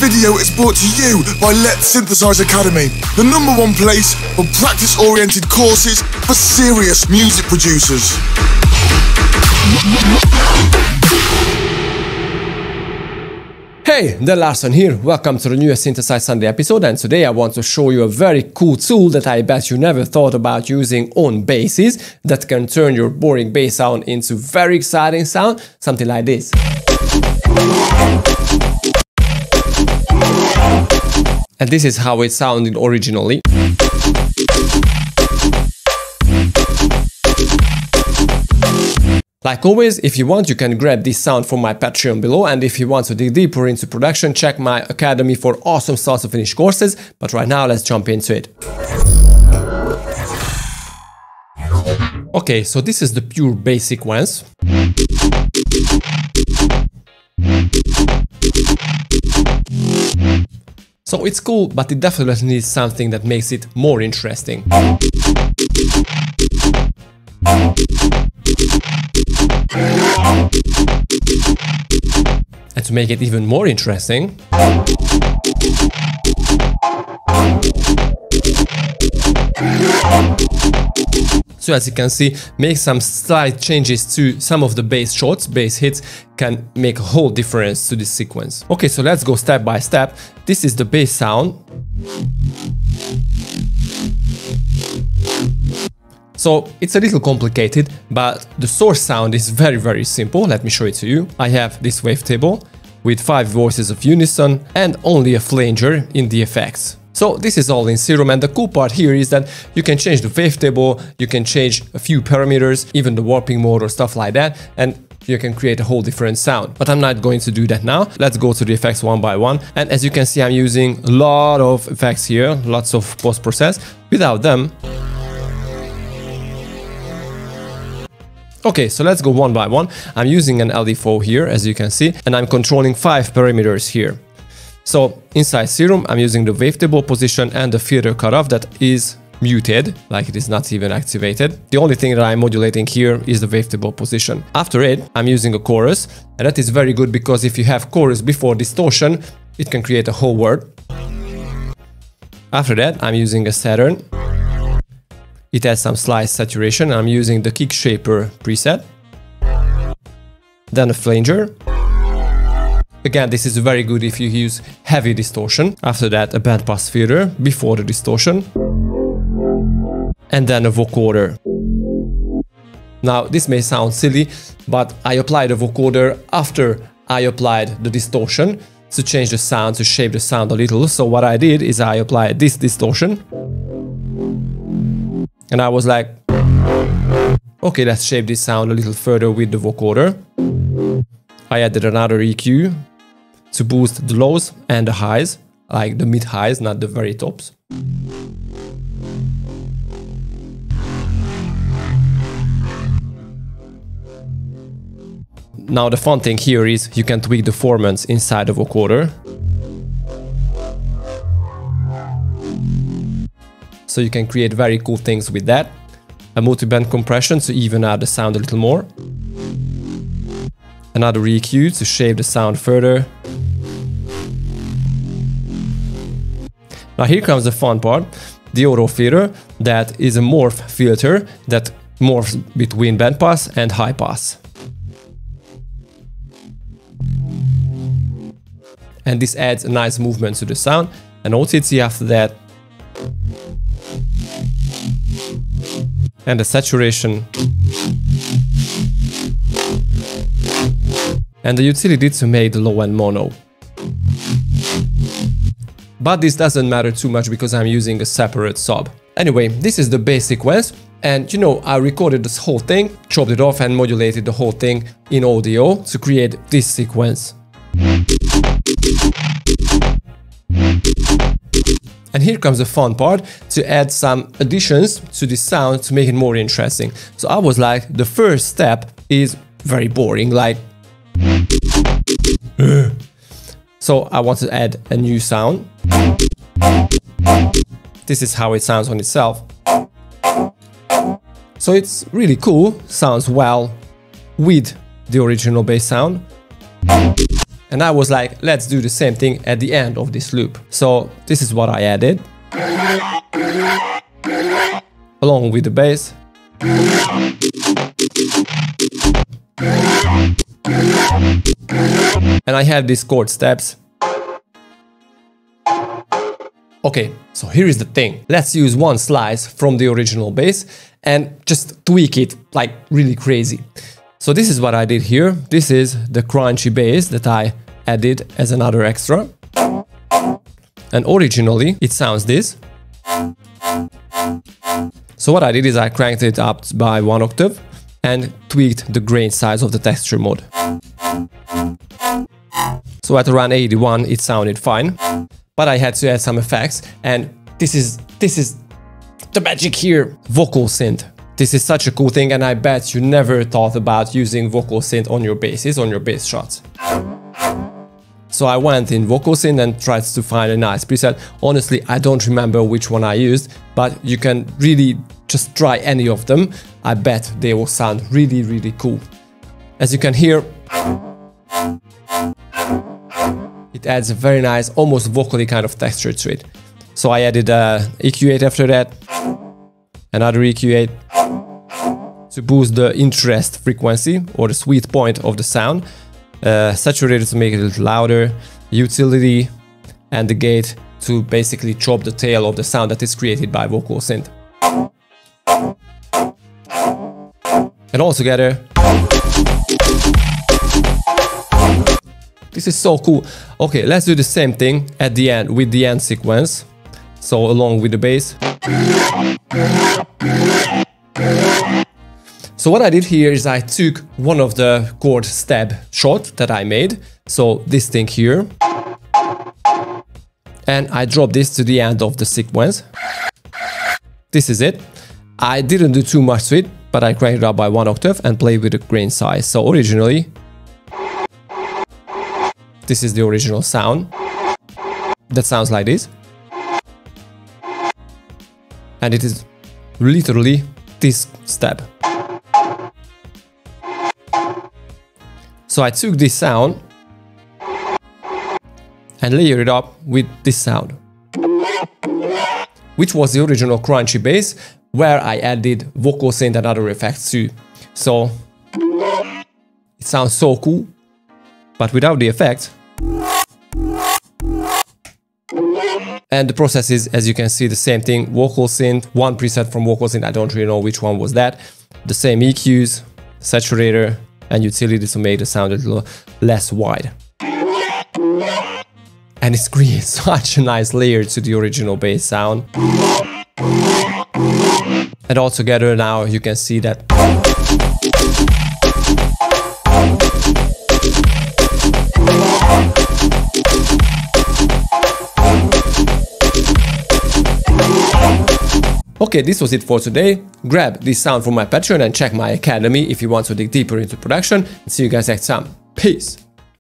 video is brought to you by Letsynthesize Academy, the #1 place for practice-oriented courses for serious music producers. Hey, the Larson here. Welcome to the newest Synthesize Sunday episode, and today I want to show you a very cool tool that I bet you never thought about using on basses that can turn your boring bass sound into very exciting sound, something like this. And this is how it sounded originally. Like always, if you want, you can grab this sound from my Patreon below, and if you want to dig deeper into production, check my academy for awesome start to finish courses. But right now, let's jump into it. Okay, so this is the pure bass sequence. So it's cool, but it definitely needs something that makes it more interesting. And to make it even more interesting, so as you can see, make some slight changes to some of the bass shots, bass hits can make a whole difference to this sequence. Okay, so let's go step by step. This is the bass sound. So it's a little complicated, but the source sound is very simple. Let me show it to you. I have this wavetable with 5 voices of unison and only a flanger in the effects. So this is all in Serum, and the cool part here is that you can change the wavetable, you can change a few parameters, even the warping mode or stuff like that, and you can create a whole different sound. But I'm not going to do that now. Let's go to the effects one by one. And as you can see, I'm using a lot of effects here, lots of post-process. Without them, okay, so let's go one by one. I'm using an LD4 here, as you can see, and I'm controlling 5 parameters here. So inside Serum, I'm using the wavetable position and the filter cutoff that is muted, like it is not even activated. The only thing that I'm modulating here is the wavetable position. After it, I'm using a chorus, and that is very good because if you have chorus before distortion, it can create a whole word. After that, I'm using a Saturn. It has some slight saturation. I'm using the Kick Shaper preset. Then a flanger. Again, this is very good if you use heavy distortion. After that, a bandpass filter before the distortion. And then a vocoder. Now, this may sound silly, but I applied a vocoder after I applied the distortion to change the sound, to shape the sound a little. So what I did is I applied this distortion. And I was like, okay, let's shape this sound a little further with the vocoder. I added another EQ to boost the lows and the highs, like the mid-highs, not the very tops. Now the fun thing here is you can tweak the formants inside the vocoder. So you can create very cool things with that. A multi-band compression to even out the sound a little more. Another EQ to shape the sound further. Now here comes the fun part, the auto filter, that is a morph filter that morphs between bandpass and high pass. And this adds a nice movement to the sound. An OTT after that. And the saturation. And the utility to make the low-end mono. But this doesn't matter too much because I'm using a separate sub. Anyway, this is the bass sequence. And you know, I recorded this whole thing, chopped it off and modulated the whole thing in audio to create this sequence. And here comes the fun part, to add some additions to this sound to make it more interesting. So I was like, the first step is very boring, like so I want to add a new sound. This is how it sounds on itself. So it's really cool, sounds well with the original bass sound. And I was like, let's do the same thing at the end of this loop. So this is what I added, along with the bass. And I have these chord steps. Okay, so here is the thing. Let's use one slice from the original bass and just tweak it like really crazy. So this is what I did here. This is the crunchy bass that I added as another extra. And originally it sounds this. So what I did is I cranked it up by 1 octave and tweaked the grain size of the texture mode. So at around 81 it sounded fine, but I had to add some effects, and this is the magic here. VocalSynth. This is such a cool thing, and I bet you never thought about using VocalSynth on your basses, on your bass shots. So I went in VocalSynth and tried to find a nice preset. Honestly, I don't remember which one I used, but you can really just try any of them. I bet they will sound really, really cool. As you can hear, it adds a very nice, almost vocally kind of texture to it. So I added EQ8 after that, another EQ8 to boost the interest frequency or the sweet point of the sound, saturator to make it a little louder, utility, and the gate to basically chop the tail of the sound that is created by VocalSynth. And all together, this is so cool. Okay, let's do the same thing at the end with the end sequence. So along with the bass. So what I did here is I took one of the chord stab shot that I made. So this thing here. And I dropped this to the end of the sequence. This is it. I didn't do too much to it, but I cranked it up by 1 octave and played with the grain size. So originally, this is the original sound. That sounds like this. And it is literally this step. So I took this sound and layered it up with this sound, which was the original crunchy bass, where I added VocalSynth and other effects too. So it sounds so cool, but without the effects. And the process is, as you can see, the same thing. VocalSynth, one preset from VocalSynth, I don't really know which one was that. The same EQs, saturator, and utility to make the sound a little less wide. And it creates such a nice layer to the original bass sound. And all together now you can see that. Okay, this was it for today. Grab this sound from my Patreon and check my academy if you want to dig deeper into production. And see you guys next time. Peace!